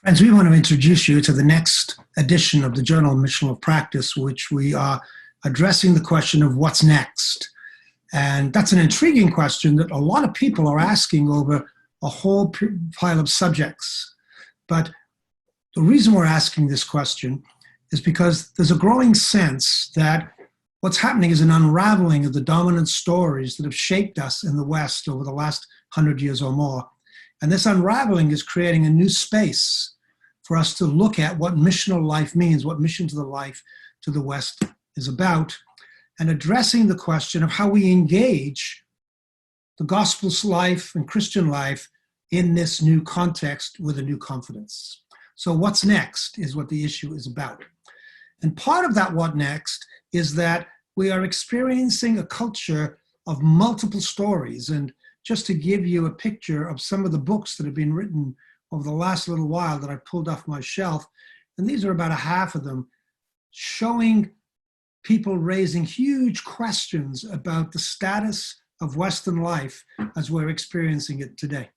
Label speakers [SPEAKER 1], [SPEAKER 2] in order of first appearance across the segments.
[SPEAKER 1] Friends, we want to introduce you to the next edition of the Journal of Missional Practice, which we are addressing the question of what's next. And that's an intriguing question that a lot of people are asking over a whole pile of subjects. But the reason we're asking this question is because there's a growing sense that what's happening is an unraveling of the dominant stories that have shaped us in the West over the last 100 years or more. And this unraveling is creating a new space for us to look at what missional life means, what mission to the life to the West is about, and addressing the question of how we engage the gospel's life and Christian life in this new context with a new confidence. So what's next is what the issue is about. And part of that what next is that we are experiencing a culture of multiple stories. And just to give you a picture of some of the books that have been written over the last little while that I pulled off my shelf, and these are about a half of them, showing people raising huge questions about the status of Western life as we're experiencing it today.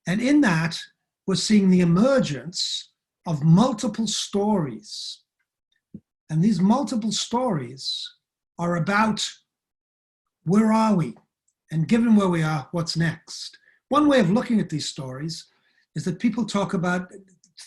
[SPEAKER 1] And in that, we're seeing the emergence of multiple stories. And these multiple stories are about where are we? And given where we are, what's next? One way of looking at these stories is that people talk about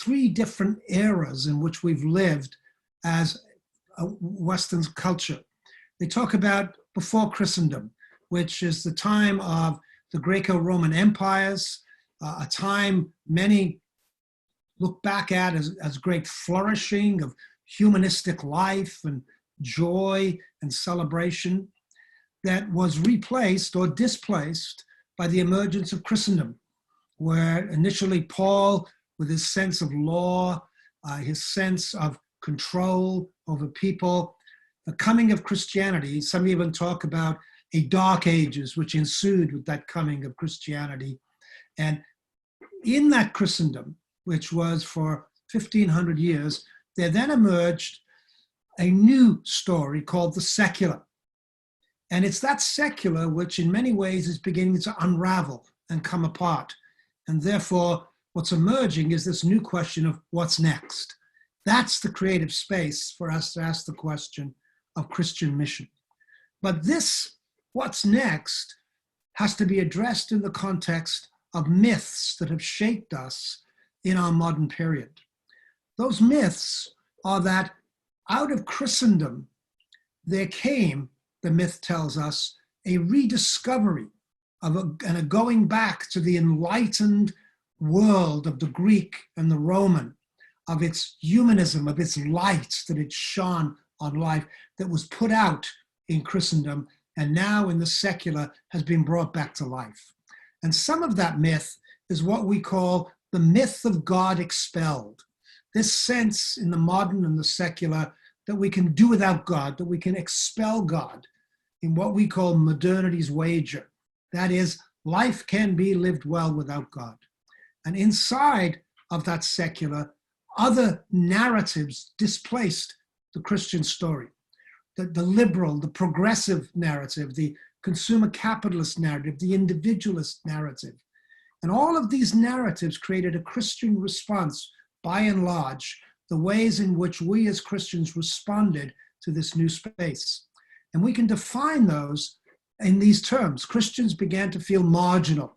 [SPEAKER 1] three different eras in which we've lived as a Western culture. They talk about before Christendom, which is the time of the Greco-Roman empires, a time many look back at as great flourishing of humanistic life and joy and celebration, that was replaced or displaced by the emergence of Christendom, where initially Paul, with his sense of law, his sense of control over people, the coming of Christianity, some even talk about a dark ages which ensued with that coming of Christianity. And in that Christendom, which was for 1500 years, there then emerged a new story called the secular. And it's that secular which in many ways is beginning to unravel and come apart. And therefore, what's emerging is this new question of what's next. That's the creative space for us to ask the question of Christian mission. But this, what's next, has to be addressed in the context of myths that have shaped us in our modern period. Those myths are that out of Christendom, there came, the myth tells us, a rediscovery of and a going back to the enlightened world of the Greek and the Roman, of its humanism, of its light that it shone on life, that was put out in Christendom and now in the secular has been brought back to life. And some of that myth is what we call the myth of God expelled. This sense in the modern and the secular that we can do without God, that we can expel God in what we call modernity's wager. That is, life can be lived well without God. And inside of that secular, other narratives displaced the Christian story. The liberal, the progressive narrative, the consumer capitalist narrative, the individualist narrative. And all of these narratives created a Christian response, by and large, the ways in which we as Christians responded to this new space. And we can define those in these terms. Christians began to feel marginal,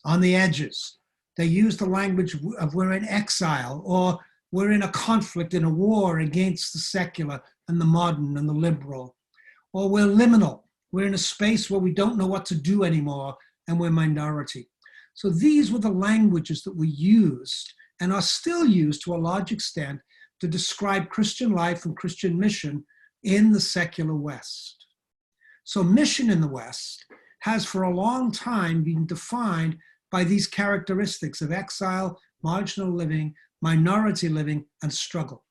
[SPEAKER 1] on the edges. They used the language of we're in exile, or we're in a conflict, in a war against the secular and the modern and the liberal. Or we're liminal. We're in a space where we don't know what to do anymore, and we're minority. So these were the languages that we used and are still used to a large extent to describe Christian life and Christian mission in the secular West. So mission in the West has for a long time been defined by these characteristics of exile, marginal living, minority living, and struggle.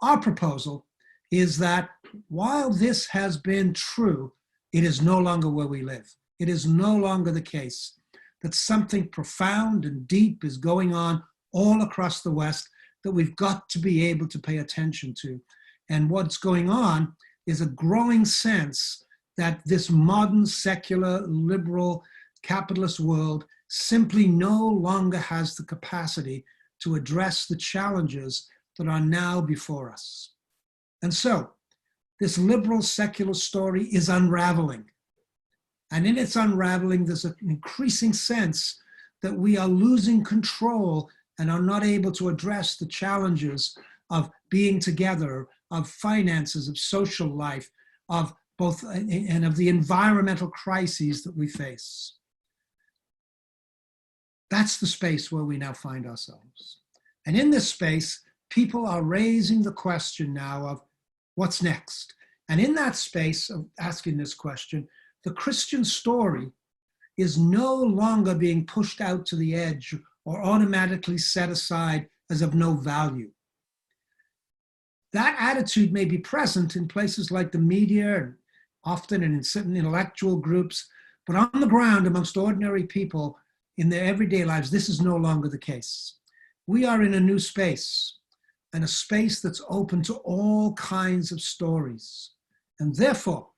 [SPEAKER 1] Our proposal is that while this has been true, it is no longer where we live. It is no longer the case that something profound and deep is going on all across the West that we've got to be able to pay attention to. And what's going on is a growing sense that this modern, secular, liberal, capitalist world simply no longer has the capacity to address the challenges that are now before us. And so, this liberal secular story is unraveling. And in its unraveling, there's an increasing sense that we are losing control and are not able to address the challenges of being together, of finances, of social life, of both, and of the environmental crises that we face. That's the space where we now find ourselves. And in this space, people are raising the question now of what's next? And in that space of asking this question, the Christian story is no longer being pushed out to the edge or automatically set aside as of no value. That attitude may be present in places like the media, and often in certain intellectual groups, but on the ground amongst ordinary people in their everyday lives, this is no longer the case. We are in a new space, and a space that's open to all kinds of stories. And therefore,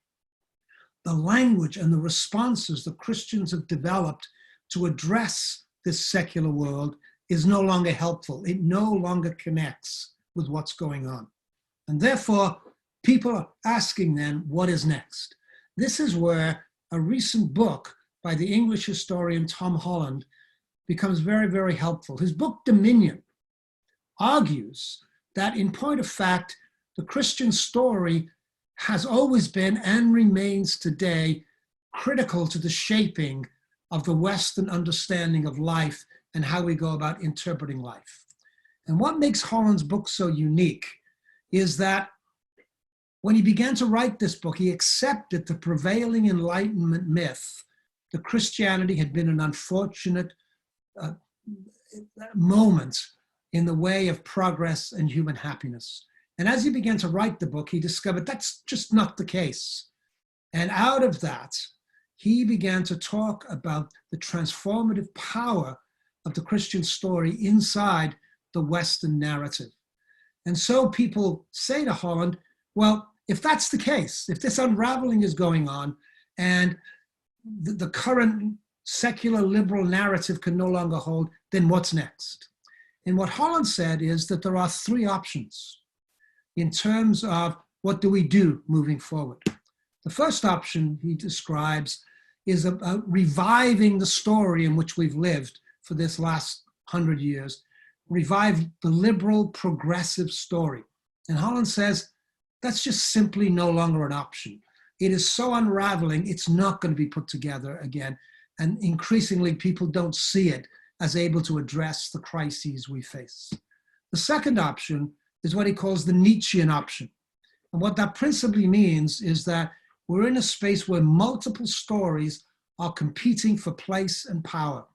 [SPEAKER 1] the language and the responses that Christians have developed to address this secular world is no longer helpful. It no longer connects with what's going on. And therefore, people are asking then, what is next? This is where a recent book by the English historian Tom Holland becomes very, very helpful. His book, Dominion, argues that in point of fact, the Christian story has always been and remains today critical to the shaping of the Western understanding of life and how we go about interpreting life. And what makes Holland's book so unique is that when he began to write this book, he accepted the prevailing Enlightenment myth that Christianity had been an unfortunate moment in the way of progress and human happiness. And as he began to write the book, he discovered that's just not the case. And out of that, he began to talk about the transformative power of the Christian story inside the Western narrative. And so people say to Holland, well, if that's the case, if this unraveling is going on and the current secular liberal narrative can no longer hold, then what's next? And what Holland said is that there are three options in terms of what do we do moving forward. The first option he describes is about reviving the story in which we've lived for this last 100 years, revive the liberal progressive story. And Holland says that's just simply no longer an option. It is so unraveling, it's not going to be put together again. And increasingly, people don't see it as able to address the crises we face. The second option is what he calls the Nietzschean option. And what that principally means is that we're in a space where multiple stories are competing for place and power.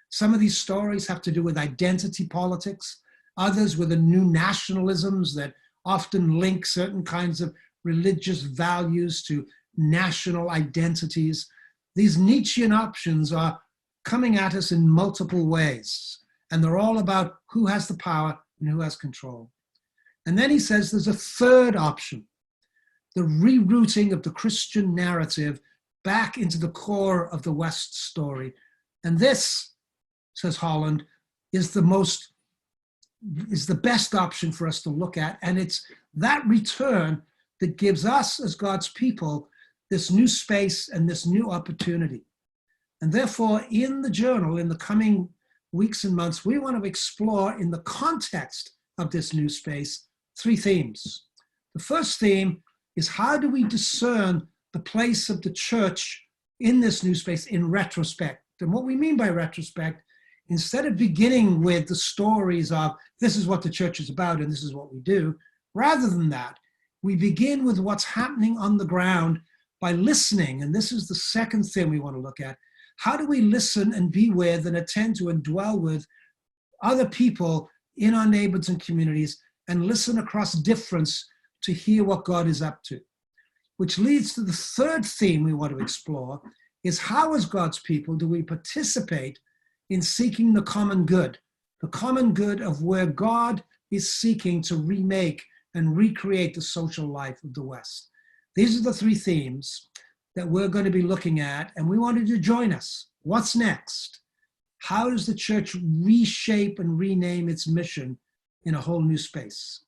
[SPEAKER 1] Some of these stories have to do with identity politics, others with the new nationalisms that often link certain kinds of religious values to national identities. These Nietzschean options are coming at us in multiple ways, and they're all about who has the power and who has control. And then he says there's a third option, the rerouting of the Christian narrative back into the core of the West story. And this, says Holland, is the best option for us to look at. And it's that return that gives us as God's people this new space and this new opportunity. And therefore, in the journal, in the coming weeks and months, we want to explore in the context of this new space, three themes. The first theme is how do we discern the place of the church in this new space in retrospect? And what we mean by retrospect, instead of beginning with the stories of this is what the church is about and this is what we do, rather than that, we begin with what's happening on the ground by listening. And this is the second thing we want to look at. How do we listen and be with and attend to and dwell with other people in our neighborhoods and communities and listen across difference to hear what God is up to? Which leads to the third theme we want to explore is how as God's people do we participate in seeking the common good of where God is seeking to remake and recreate the social life of the West. These are the three themes that we're going to be looking at, and we wanted you to join us. What's next? how does the church reshape and rename its mission in a whole new space?